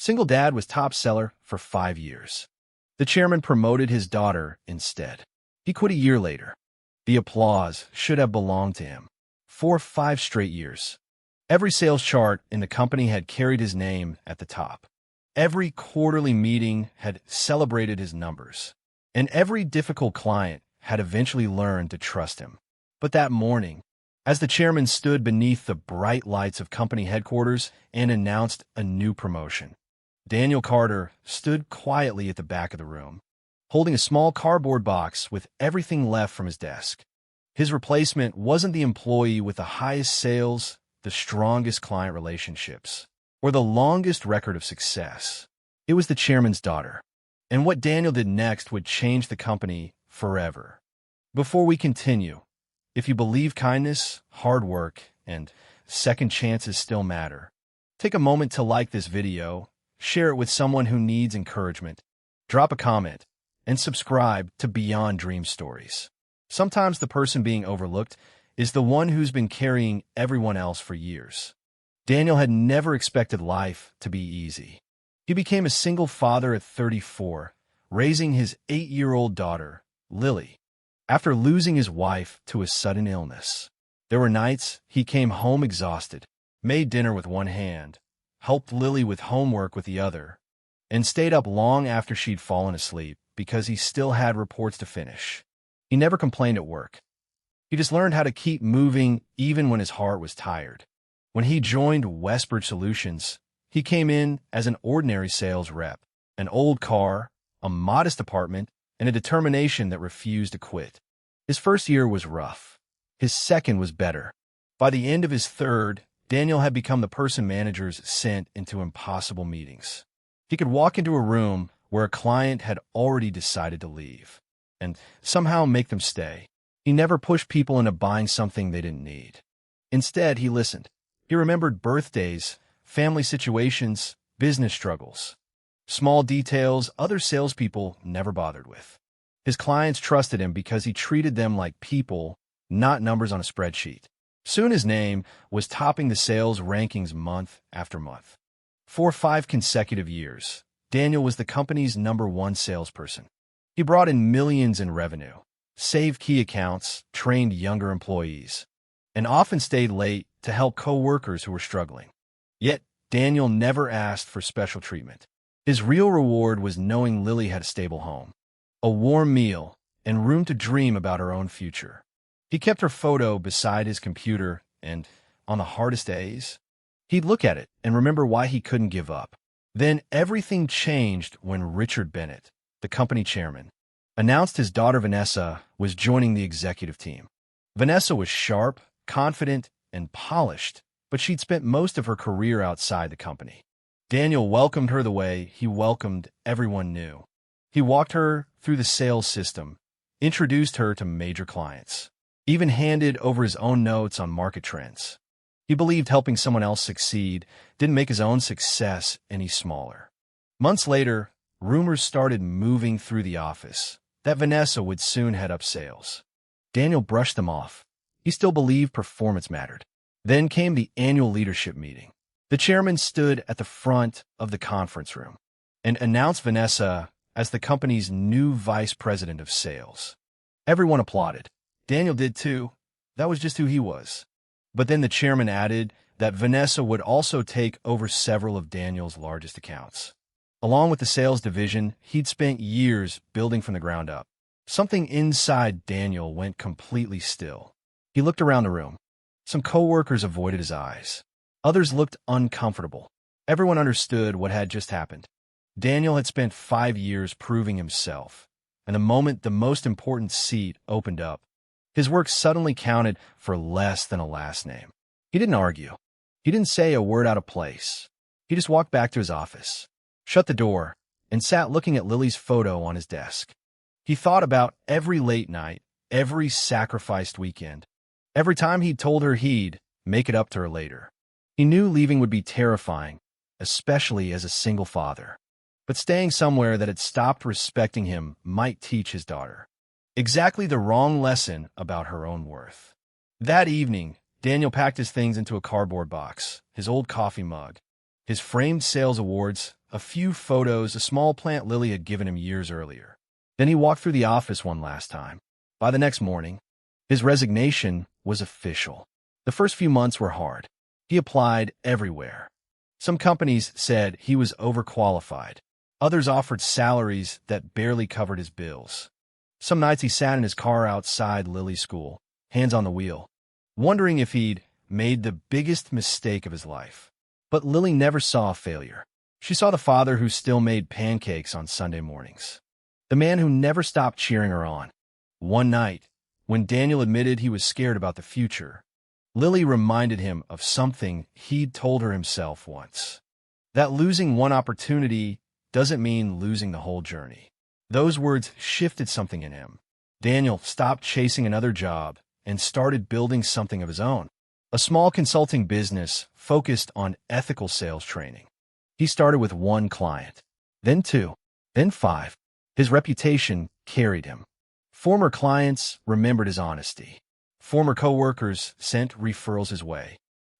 Single dad was top seller for 5 years. The chairman promoted his daughter instead. He quit a year later. The applause should have belonged to him. For 5 straight years. Every sales chart in the company had carried his name at the top. Every quarterly meeting had celebrated his numbers. And every difficult client had eventually learned to trust him. But that morning, as the chairman stood beneath the bright lights of company headquarters and announced a new promotion, Daniel Carter stood quietly at the back of the room, holding a small cardboard box with everything left from his desk. His replacement wasn't the employee with the highest sales, the strongest client relationships, or the longest record of success. It was the chairman's daughter. And what Daniel did next would change the company forever. Before we continue, if you believe kindness, hard work, and second chances still matter, take a moment to like this video, share it with someone who needs encouragement, drop a comment, and subscribe to Beyond Dream Stories. Sometimes the person being overlooked is the one who's been carrying everyone else for years. Daniel had never expected life to be easy. He became a single father at 34, raising his 8-year-old daughter, Lily, after losing his wife to a sudden illness. There were nights he came home exhausted, made dinner with one hand, helped Lily with homework with the other, and stayed up long after she'd fallen asleep because he still had reports to finish. He never complained at work. He just learned how to keep moving even when his heart was tired. When he joined Westbridge Solutions, he came in as an ordinary sales rep, an old car, a modest apartment, and a determination that refused to quit. His first year was rough. His second was better. By the end of his third, Daniel had become the person managers sent into impossible meetings. He could walk into a room where a client had already decided to leave and somehow make them stay. He never pushed people into buying something they didn't need. Instead, he listened. He remembered birthdays, family situations, business struggles, small details other salespeople never bothered with. His clients trusted him because he treated them like people, not numbers on a spreadsheet. Soon his name was topping the sales rankings month after month. For 5 consecutive years, Daniel was the company's #1 salesperson. He brought in millions in revenue, saved key accounts, trained younger employees, and often stayed late to help co-workers who were struggling. Yet, Daniel never asked for special treatment. His real reward was knowing Lily had a stable home, a warm meal, and room to dream about her own future. He kept her photo beside his computer, and on the hardest days, he'd look at it and remember why he couldn't give up. Then everything changed when Richard Bennett, the company chairman, announced his daughter Vanessa was joining the executive team. Vanessa was sharp, confident, and polished, but she'd spent most of her career outside the company. Daniel welcomed her the way he welcomed everyone new. He walked her through the sales system, introduced her to major clients, even handed over his own notes on market trends. He believed helping someone else succeed didn't make his own success any smaller. Months later, rumors started moving through the office that Vanessa would soon head up sales. Daniel brushed them off. He still believed performance mattered. Then came the annual leadership meeting. The chairman stood at the front of the conference room and announced Vanessa as the company's new vice president of sales. Everyone applauded. Daniel did too. That was just who he was. But then the chairman added that Vanessa would also take over several of Daniel's largest accounts. Along with the sales division, he'd spent years building from the ground up. Something inside Daniel went completely still. He looked around the room. Some coworkers avoided his eyes. Others looked uncomfortable. Everyone understood what had just happened. Daniel had spent 5 years proving himself, and the moment the most important seat opened up, his work suddenly counted for less than a last name. He didn't argue. He didn't say a word out of place. He just walked back to his office, shut the door, and sat looking at Lily's photo on his desk. He thought about every late night, every sacrificed weekend, every time he'd told her he'd make it up to her later. He knew leaving would be terrifying, especially as a single father. But staying somewhere that had stopped respecting him might teach his daughter exactly the wrong lesson about her own worth. That evening, Daniel packed his things into a cardboard box, his old coffee mug, his framed sales awards, a few photos, a small plant Lily had given him years earlier. Then he walked through the office one last time. By the next morning, his resignation was official. The first few months were hard. He applied everywhere. Some companies said he was overqualified. Others offered salaries that barely covered his bills. Some nights he sat in his car outside Lily's school, hands on the wheel, wondering if he'd made the biggest mistake of his life. But Lily never saw a failure. She saw the father who still made pancakes on Sunday mornings, the man who never stopped cheering her on. One night, when Daniel admitted he was scared about the future, Lily reminded him of something he'd told her himself once, that losing one opportunity doesn't mean losing the whole journey. Those words shifted something in him. Daniel stopped chasing another job and started building something of his own, a small consulting business focused on ethical sales training. He started with one client, then two, then five. His reputation carried him. Former clients remembered his honesty. Former coworkers sent referrals his way.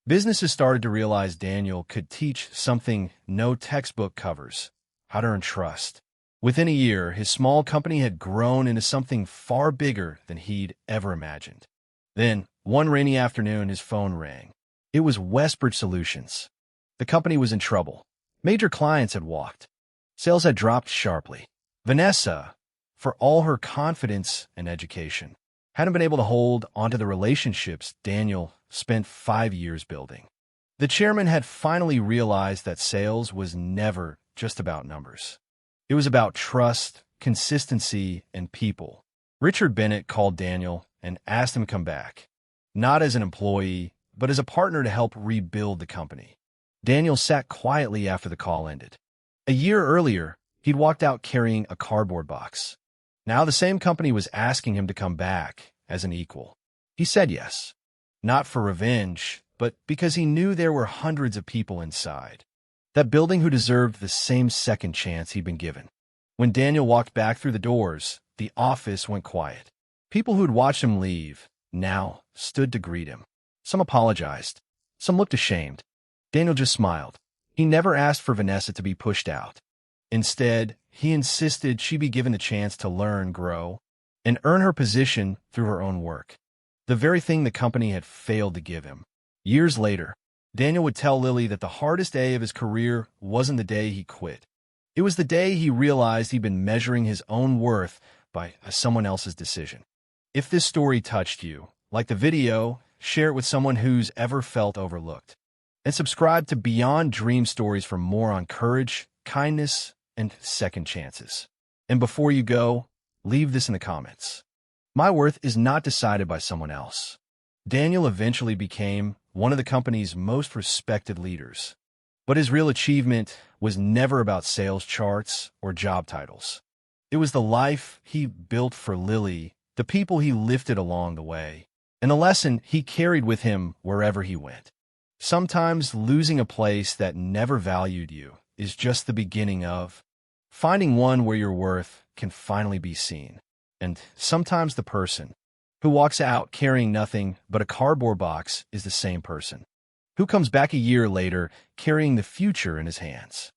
Businesses started to realize Daniel could teach something no textbook covers: how to earn trust. Within a year, his small company had grown into something far bigger than he'd ever imagined. Then, one rainy afternoon, his phone rang. It was Westbridge Solutions. The company was in trouble. Major clients had walked. Sales had dropped sharply. Vanessa, for all her confidence and education, hadn't been able to hold onto the relationships Daniel spent 5 years building. The chairman had finally realized that sales was never just about numbers. It was about trust, consistency, and people. Richard Bennett called Daniel and asked him to come back, not as an employee, but as a partner to help rebuild the company. Daniel sat quietly after the call ended. A year earlier, he'd walked out carrying a cardboard box. Now the same company was asking him to come back as an equal. He said yes, not for revenge, but because he knew there were hundreds of people inside that building who deserved the same second chance he'd been given. When Daniel walked back through the doors, the office went quiet. People who'd watched him leave now stood to greet him. Some apologized. Some looked ashamed. Daniel just smiled. He never asked for Vanessa to be pushed out. Instead, he insisted she be given the chance to learn, grow, and earn her position through her own work. The very thing the company had failed to give him. Years later, Daniel would tell Lily that the hardest day of his career wasn't the day he quit. It was the day he realized he'd been measuring his own worth by someone else's decision. If this story touched you, like the video, share it with someone who's ever felt overlooked. And subscribe to Beyond Dream Stories for more on courage, kindness, and second chances. And before you go, leave this in the comments. My worth is not decided by someone else. Daniel eventually became one of the company's most respected leaders. But his real achievement was never about sales charts or job titles. It was the life he built for Lily, the people he lifted along the way, and the lesson he carried with him wherever he went. Sometimes losing a place that never valued you is just the beginning of finding one where your worth can finally be seen. And sometimes the person who walks out carrying nothing but a cardboard box is the same person who comes back a year later carrying the future in his hands.